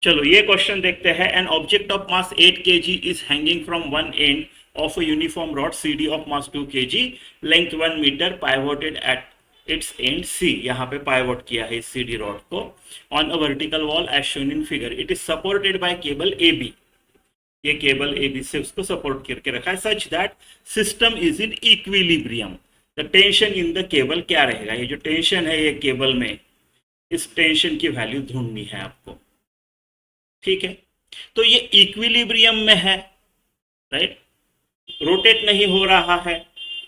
चलो ये क्वेश्चन देखते हैं। An object of mass 8 kg is hanging from one end of a uniform rod CD of mass 2 kg, length 1 metre, pivoted at its end C। यहाँ पे pivot किया है इस CD रॉड को on a vertical wall as shown in figure. It is supported by cable AB। ये cable AB से उसको support करके रखा है। Such that system is in equilibrium. The tension in the cable क्या रहेगा? ये जो टेंशन है ये केबल में, इस टेंशन की वैल्यू ढूंढनी है आपको। ठीक है, तो ये इक्विलिब्रियम में है, राइट, रोटेट नहीं हो रहा है,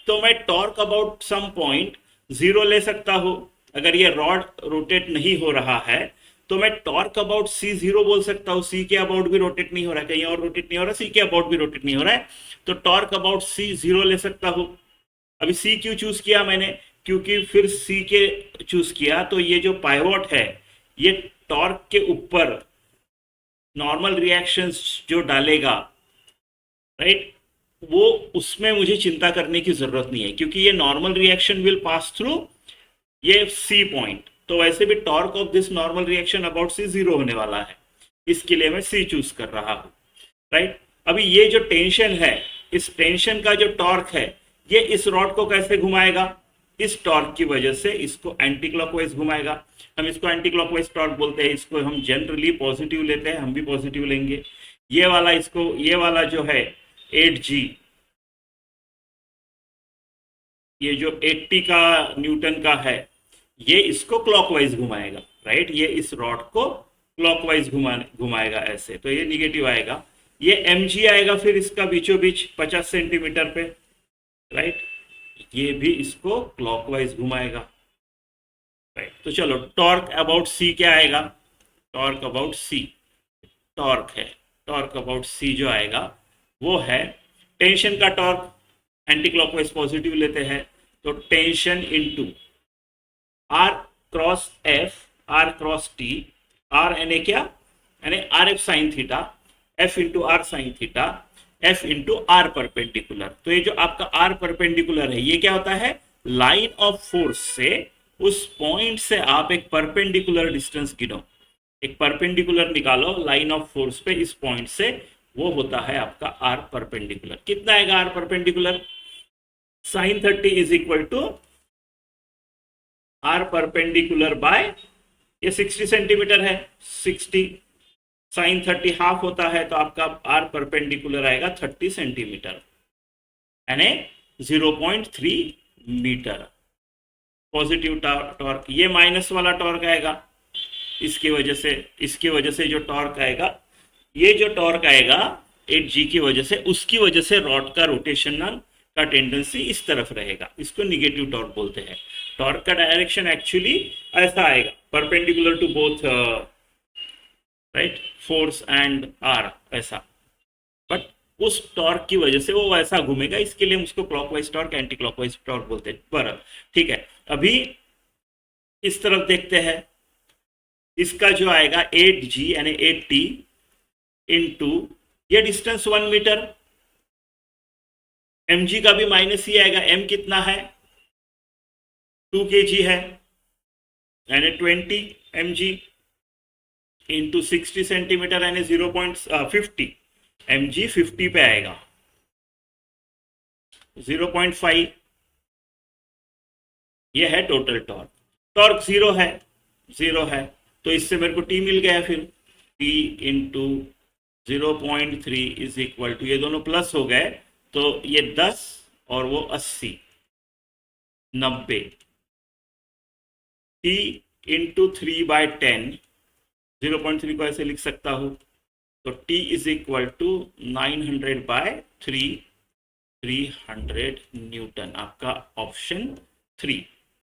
तो मैं टॉर्क अबाउट सम पॉइंट 0 ले सकता हूं। अगर ये रॉड रोटेट नहीं हो रहा है तो मैं टॉर्क अबाउट C 0 बोल सकता हूं। C के अबाउट भी रोटेट नहीं हो रहा है, कहीं और रोटेट नहीं हो रहा, C के अबाउट भी रोटेट नहीं हो रहा है, तो टॉर्क अबाउट C 0 ले सकता हूं। अभी C क्यों चूज किया मैंने? क्योंकि फिर C के चूज किया तो ये जो पाइवोट है ये टॉर्क के ऊपर नॉर्मल रिएक्शंस जो डालेगा, राइट, वो उसमें मुझे चिंता करने की जरूरत नहीं है, क्योंकि ये normal reaction will pass through ये C पॉइंट। तो वैसे भी torque of this normal reaction about C 0 होने वाला है, इसके लिए मैं C चूज कर रहा हूं, राइट। अभी ये जो टेंशन है, इस टेंशन का जो टॉर्क है ये इस रॉड को कैसे घुमाएगा? इस टॉर्क की वजह से इसको एंटी क्लॉकवाइज घुमाएगा। हम इसको एंटी क्लॉकवाइज टॉर्क बोलते हैं। इसको हम जनरली पॉजिटिव लेते हैं, हम भी पॉजिटिव लेंगे। ये वाला, इसको ये वाला जो है 8G, ये जो 80 का न्यूटन का है, ये इसको क्लॉकवाइज घुमाएगा, राइट। ये इस रॉड को क्लॉकवाइज घुमाएगा ऐसे, तो ये निगेटिव आएगा। ये mg आएगा फिर इसका बीचों बीच 50 सेंटीमीटर पे, राइट, ये भी इसको क्लॉकवाइज घुमाएगा, राइट। तो चलो, टॉर्क अबाउट C क्या आएगा? टॉर्क अबाउट C, टॉर्क है, टॉर्क अबाउट C जो आएगा वो है टेंशन का टॉर्क, एंटी क्लॉकवाइज पॉजिटिव लेते हैं, तो tension into R cross F, R cross T, R यानी क्या? यानी RF sine theta, F into R sine theta, F into R perpendicular. तो ये जो आपका R परपेंडिकुलर है ये क्या होता है? लाइन ऑफ फोर्स से उस पॉइंट से आप एक परपेंडिकुलर डिस्टेंस गिनो, एक परपेंडिकुलर निकालो लाइन ऑफ फोर्स पे इस पॉइंट से, वो होता है आपका R परपेंडिकुलर। कितना आएगा R perpendicular? Sine 30 is equal to R perpendicular by, ये 60 सेंटीमीटर है, 60 साइन 30 हाफ होता है, तो आपका R परपेंडिकुलर आएगा 30 सेंटीमीटर, यानी 0.3 मीटर। पॉजिटिव टॉर्क, ये माइनस वाला टॉर्क आएगा, इसकी वजह से जो टॉर्क आएगा, ये जो टॉर्क आएगा 8G की वजह से, उसकी वजह से रॉड का रोटेशनल का टेंडेंसी इस तरफ रहेगा, इसको निगेटिव टॉर्क बोलते हैं। टॉर्क का डायरेक्शन एक्चुअली ऐसा आएगा, perpendicular to both, right, force and R, ऐसा। बट उस टॉर्क की वजह से वो वैसा घूमेगा, इसके लिए हम उसको clockwise torque, anti clockwise torque बोलते हैं। बराबर, ठीक है। अभी इस तरफ देखते हैं, इसका जो आएगा 8G यानी 80 इंटू ये डिस्टेंस 1 मीटर, mg का भी माइनस ही आएगा। m कितना है? 2 kg है, यानी 20 mg इंटू 60 सेंटीमीटर यानी 0.50, mg 50 पे आएगा, 0.5, ये है टोटल टॉर्क। टॉर्क 0 है, तो इससे मेरे को T मिल गया, फिर T into 0.3 is equal to, ये दोनों प्लस हो गए तो ये 10 और वो 80, 90, T इंटू 3/10, 0.3 को ऐसे लिख सकता हूं, तो T is equal to 900/3, 300 newton, आपका ऑप्शन 3।